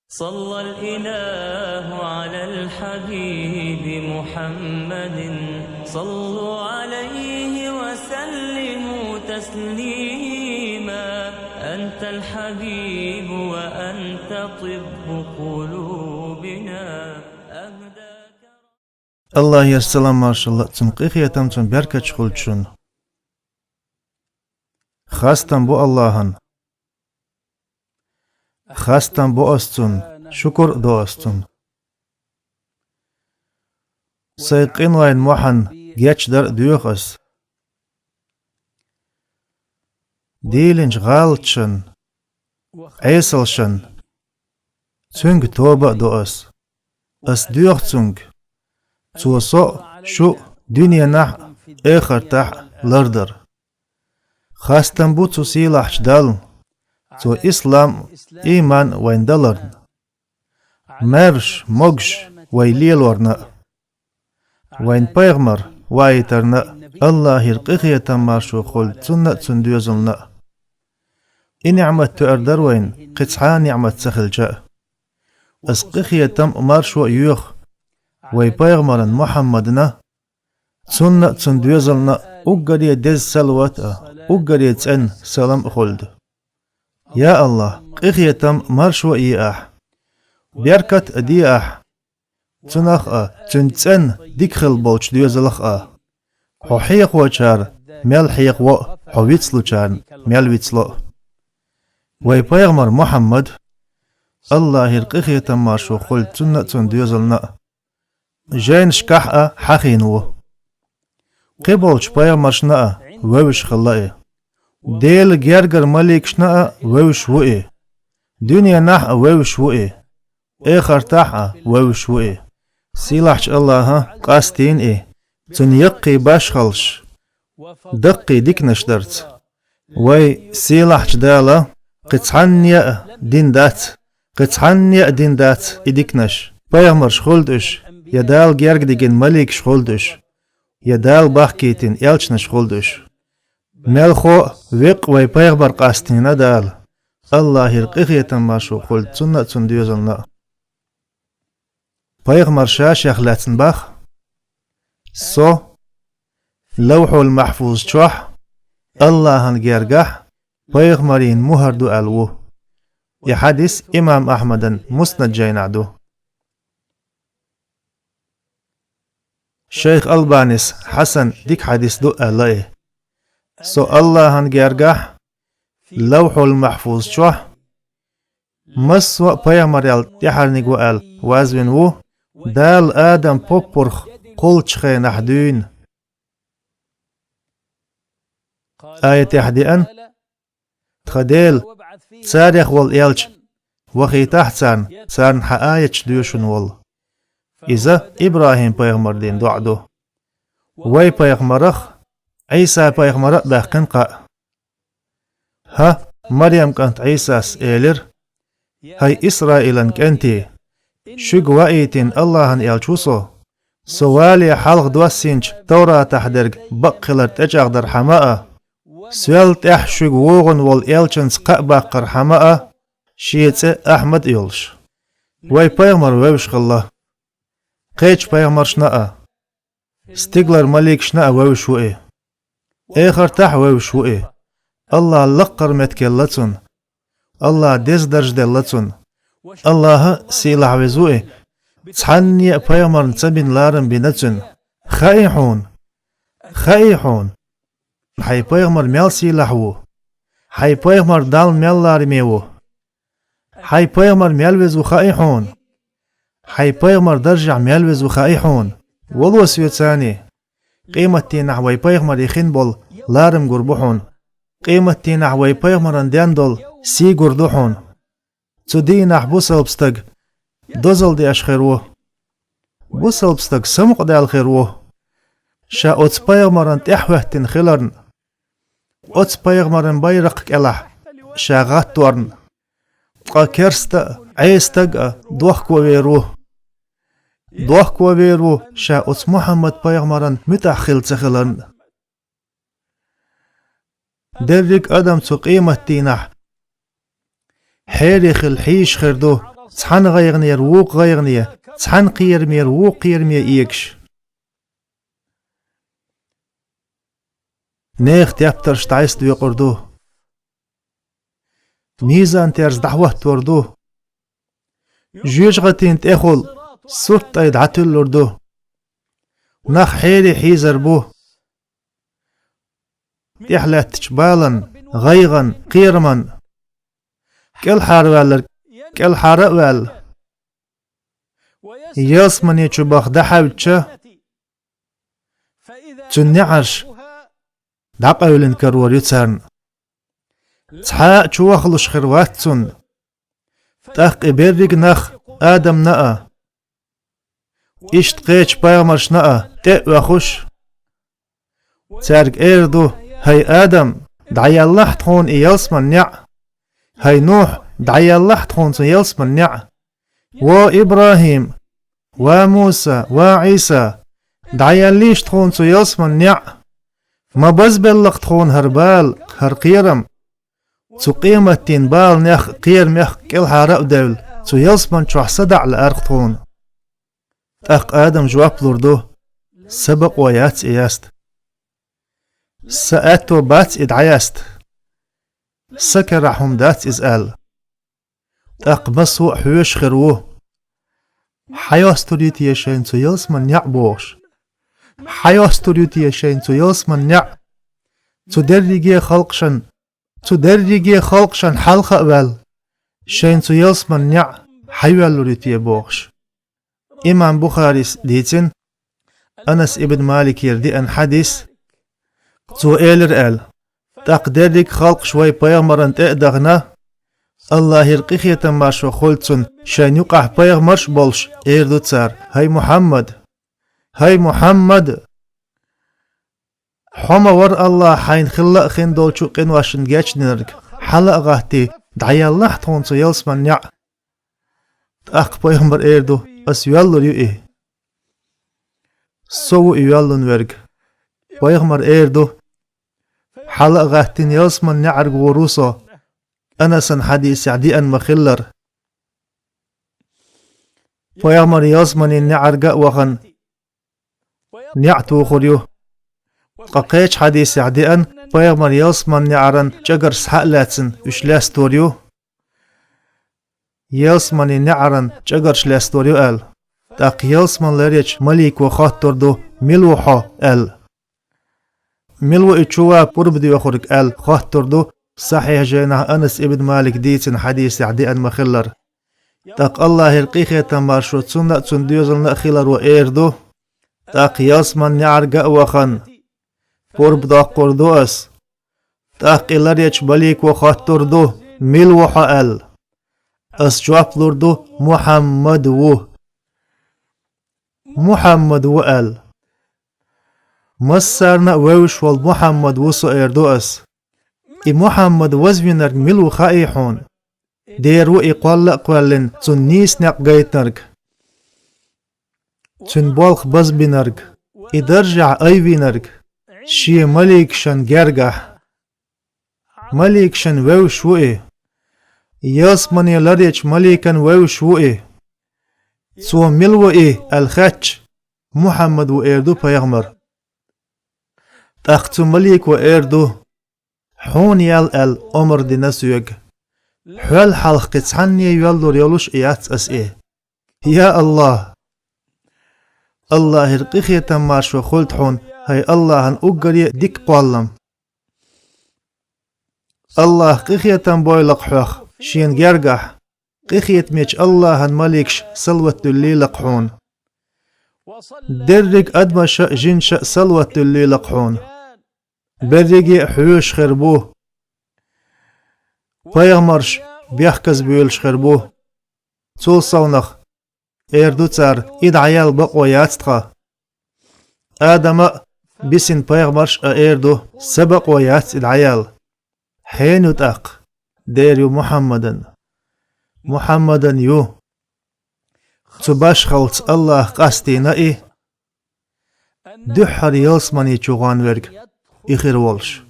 صلى الإله على الحبيب محمد صلوا عليه وسلموا تسليما أنت الحبيب وأنت طب قلوبنا الله يسلم ما شاء الله تنقيخ يتمتن بركة شخلتشون خاستن بو اللهن خاستن بو استن شكر دو استن سيقين وين موحن جيتش در ديوخس ديلنج غالتشن عيسلشن تنگ توبة دو اس ديوخ تنگ توصو شو دنيا نح اخر تح لردر خاستن بو تسيلح دال تو اسلام ايمان وين دلرن مرش مغش ويليلورنا وين بيغمر وايترنا الله يرقخي تمارشو خل سنة سندوزلنا نعمة تؤردر وين قطعا نعمة سخلجاء اسقخي تم مارشو يوخ وي بيغمرن محمدنا سنة سندوزلنا اقري دز سلوات اقري تسن سلام خلد يا الله قخيتم مرشو إياح بيركت أدياح تنخ تنتسن ديكخل بوش ديوزلخ حوحيق وچار ميل حيق و حويتسلو چار ميل ويتسلو وي بيغمر محمد الله يرقخيتم مرشو خل تنة تن ديوزلنا جين شكح حخينو قبولش بيغمرشنا ووش خلائي ديل جرجر ملك شنا ووش وئي دنيا نح ووش وئي اخر تح ووش وئي سيلحش الله قاستين تن يقي باش خلش دقي ديك نشدرت وي سيلحش دالا قطعنيا دين دات قطعنيا دين دات اديكنش بيغمر شخولدش يدال جرج ديجن ملك شخولدش يدال باخكيتين يالشنا شخولدش ملخو ويق وي بيغبر قاستينا دال الله يرقخي تماشو قلت سنة سنديوزلنا بيغمر شاش يخلاتن باخ سو لوحو المحفوظ شوح الله هنجيرجح بيغمرين مهردو ألوه يحدث إمام أحمد مسند جينعدو شيخ ألبانيس حسن ديك حديث دو أليه سو الله هنجرجح لوح المحفوظ شوح مسوا بيامريال تحرنيق وقال وازوين وو دال آدم بوبرخ قل شخي نحدين آية تحديئن تخديل تاريخ والإلج وخي تحتان سارن حآية ديوشن وال إذا إبراهيم بيغمر دين دعدو وي بيغمرخ عيسى بيغمر باقنقا ها مريم كانت عيساس إيلر هاي إسرائيل كنتي شق وائتين الله إلشوسو سوالي حلق دوسينج تورا تحدرق بقلر تجاغدر حماء سوال تح شق ووغن والإلشنس قأباقر حماء شيت أحمد إلش وي بيغمر ويوش الله قيش بيغمر شناء ستيغلر مليك شناء ويوش وئي اخر تحوي وشوئي الله لقر متكلتون الله ديز درج دلتون الله سيلح وزوئي تحني بيامر نتبين لارن بنتون خايحون حي بيامر ميل سيلحو حي بيامر دال ميل لارميو حي بيامر ميل وزو خايحون حي بيامر درجع ميل وزو خايحون والو سيوتاني قيمتي نحوي بيغمر يخين بول لارم قربوحون قيمتي نحوي بيغمران ديان دول سي قردوحون تدي نح بوسل بستق دوزل دي أشخيروه بوسل بستق سمق دي الخيروه شا اوتس بيغمران تحوه تنخلرن اوتس بيغمران بيرق كلاح شا غاتورن قا كرست عيستق دوخ كويروه دوخ كوبيرو شا اوس محمد بيغمران متأخل تخلن درك أدم تقيمة تينح حيرخ الحيش خردو تحن غيغنير ووق غيغنية تحن قيرمير ووق قيرمية إيكش نيخ تيابترش تعيس دو يقردوه ميزان تيرز دعوة توردوه جيش غتين تأخل صوت ايد عتل لردوه نخ حيري حيزر بوه تحلا تجبالا غيغن قيرمن كل حاروالر كل حاروال ياسمن يتشبخ دحاوتشا تنعش دقاولن كرور يتسرن تحاق چوخلش خرواتسن تاق إبرق نخ آدم نأ إشت قيش بايمرش نأ تأ وخش تارق إردو هاي آدم دعي الله تخون إيالسمن نع هاي نوح دعي الله تخون إيالسمن نع و إبراهيم و موسى و عيسى دعي الليش تخون إيالسمن نع ما بزبلق تخون هربال هرقيرم تو قيمتين بال نخ قير مخ كل حارق دول تو يلسمن شوح صدع لأرقطون أق آدم جواب لردو سبق ويات إياست سأتو بات إدعياست سكرحهم دات إزال أق مسوء حيوش خروه حياستوريتي يشين تو يلسمن يعبوش حياستوريتي يشين تو يلسمن يع تدرجي خلقشن تدرجي خلقشن حلق أول شين تو يلسمن نع حيوال لوريتي بوخش إمام بخاري ديتن أنس ابن مالك يردي أن حديث تو إيلر آل تقدرك خلق شوي بيغمرن تأدغنا الله يرقيخ يتماش وخلتن شين يقع بيغمرش بولش إيردو تسار هاي محمد حما ور الله حين خلق خين دول شوقين واشن جاش نرق حلق غهتي دعي الله تخون سو يلسمن نع أق بيغمبر إيردو أس يوالو ريو إيه سو يوالو نورق بيغمبر إيردو حلق غهتين يلسمن نعرق وروسو أنا سن حديث عدي أن مخلر بيغمبر يلسمن نعرق وخن نعتو خريو قاقيش حديث عدي أن بيغمبر يلسمن نعرن جگر سحقلاتن وشلاس توريو يلسمن نعرن جگر شلاس توريو أل تاق يلسمن لريج مليك وخات تردو ملوحا أل ملو إچوا بربدي وخورك أل خات تردو صحيح جينا أنس ابن مالك ديتن حديث عدي أن مخلر تاق الله يرقيخي تمارشو تسنة تنديوزن نأخيلر وإيردو تاق يلسمن نعرق وخن بربدا قردو أس تاق إلاريج بليك وخات تردو ملوحا أل أس جواب لردو محمد و أل مسارنا ويوش والمحمد وسو إردو أس إي محمد وزوينرك ملو خائحون ديرو إقوال قوالن تنيس نقايتنرك تنبالخ بزبينرك إدرجع أيوينرك شي مليك شن جرجح مليك شن ويوش وإي ياسمني لريج مليكن ويوش وإي سو ملو إي الخاتش محمد وإردو بيغمر تاختو مليك وإردو حون يال أمر دي نسويق حول حلق تعني يولور يولوش إيات أسئي يا الله الله يرقيخي تماش وخلت حون هاي الله هن أقري ديك قوالم الله قيخي تنبوي حوخ شين جرجح قيخي ميش الله هن مليكش سلوة اللي لقحون درق أدمش جنش سلوة اللي لقحون برقي حيوش خربوه بيغمرش بيحكز بيولش خربوه تول صونخ إردو تار إد عيال بقويات تخا آدم بسن بيغمرش إردو سبق ويات إد عيال حين تاق ديريو محمدا يو تباش خلط الله قاستي نائي دحر يلسمني چوغان ورق إخير والش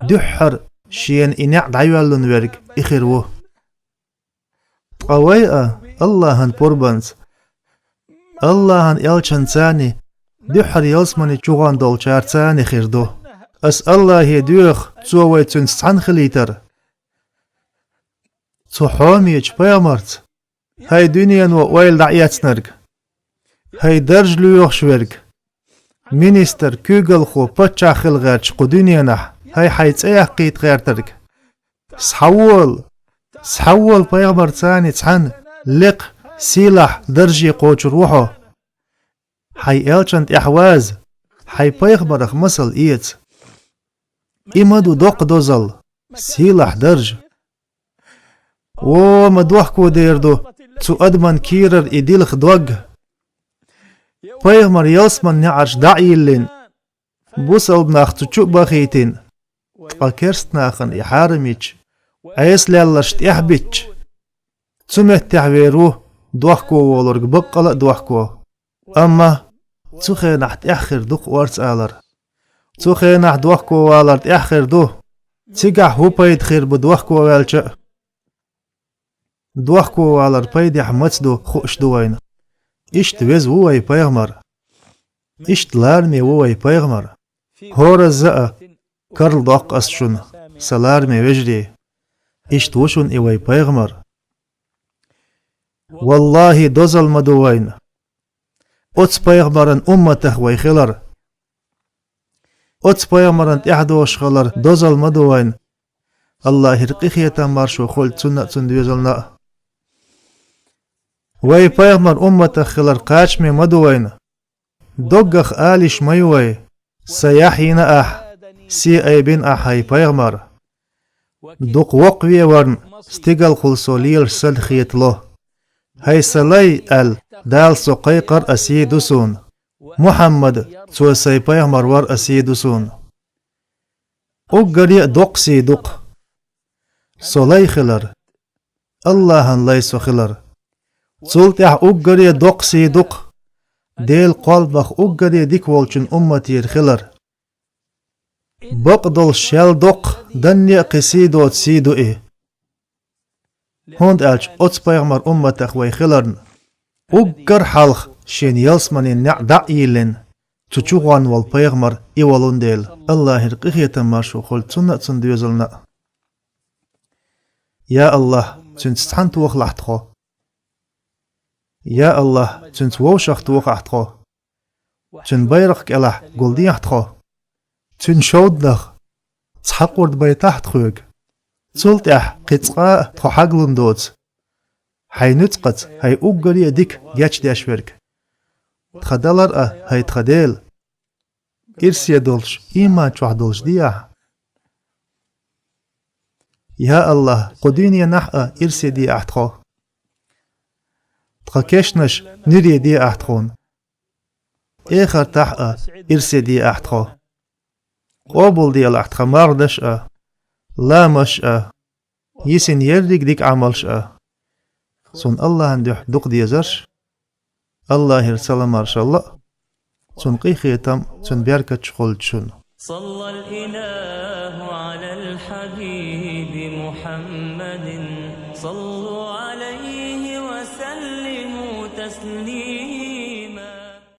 دحر شين إنع دعيوالن ورق إخير وو قوية اللهن قربانز اللهن يلچن ثاني دحر يلسمني چوغان دولچار ثاني خيردو أس الله يدوخ تسووي تنستعن خليتر تحوميج بيامرت هاي دنيا وويل دعياتنرگ هاي درج ليوخ شورگ مينيستر كوغل خو بچا خلغرچ قدنيا نح هاي حيث ايه قيت غيرترگ سحول بيامر ثاني تحن لق سلاح درجي قوچ روحو هاي الچنت احواز هاي بيغمرخ مسل ايت إمدو دوق دوزل سلاح درج وما دوحكو ديردو تو أدمن كيرر إديلخ دوغ بيغمر يلسمن نعرش دعيلين بوسل بناخ تشوق بخيتين فكرست ناخن إحارميج أيس لالشت إحبيج تسمت تحويرو دوحكو ولرق بقلق دوحكو أما تخي نحت إحخر دوق وارس آلر تخي نحت دوحكو والرت إحخر دو تيقع هو بيد خير بدوحكو والش دوحكو والر بيد يحمتس دو خوش دوين إشت ويز ووي بيغمر إشت لارمي ووي بيغمر هور الزأ كارل دوق أسشن سلارمي وجري إشت وشن إوي بيغمر والله دوزل مدوين أتس بيغمرن أمته ويخلر أتس بيغمرن إحدوش خلر دوزل مدوين الله رقيخية مارشو خول تسنة تندوزلنا وي بيغمر أمته خلر قاچمي مدوين دوغخ آلش ميوي سياحين أح سي أي بن أحي بيغمر دوق وقوي ورن استيقل خلصوليل سلخيت له هاي سلاي دال سقيقر أسيدسون محمد سوسي بيغمر ور أسيدسون أقري دوق سي دوق سولي خلر اللهن ليس خلر سلطح أقري دوق سي دوق ديل قلبخ أقري ديك والچن أمتي خلر بقدل شال دوق دنيا قسيدو تسيدو إيه هوند ألش أتس بيغمر أمتخ ويخلرن أقر حلخ شين يلسمني نعدع إيلن تچوغان والبيغمر إيوالون ديل الله رقيخية مارشو خل تسنة تندوزلنا يا الله تنستحن توخ لحتخو يا الله تنت ووشخ توخ احتخو تن بيرخ كلاح قلدي احتخو تن شودنخ تسحق ورد بيتاحت خوغ تسلتح قطقا تخو حقلن دوت هاي نتقت هاي أقري ديك جاش داشورك تخدلر هاي تخديل إرسي دولش إيما چوح دولش دياح يا الله قديني نح إرسي دي أحتخو تخكشنش نري دي أحتخون إخر تح إرسي دي أحتخو قابل دي الأحتخو ماردش لا مش يسن يردك ديك عملش سن الله هندح دوق دي زرش الله يرسل مارش الله سن قيخي تم سن بيركة شخول شن صلى الإله على الحبيب محمد صلوا عليه وسلموا تسليما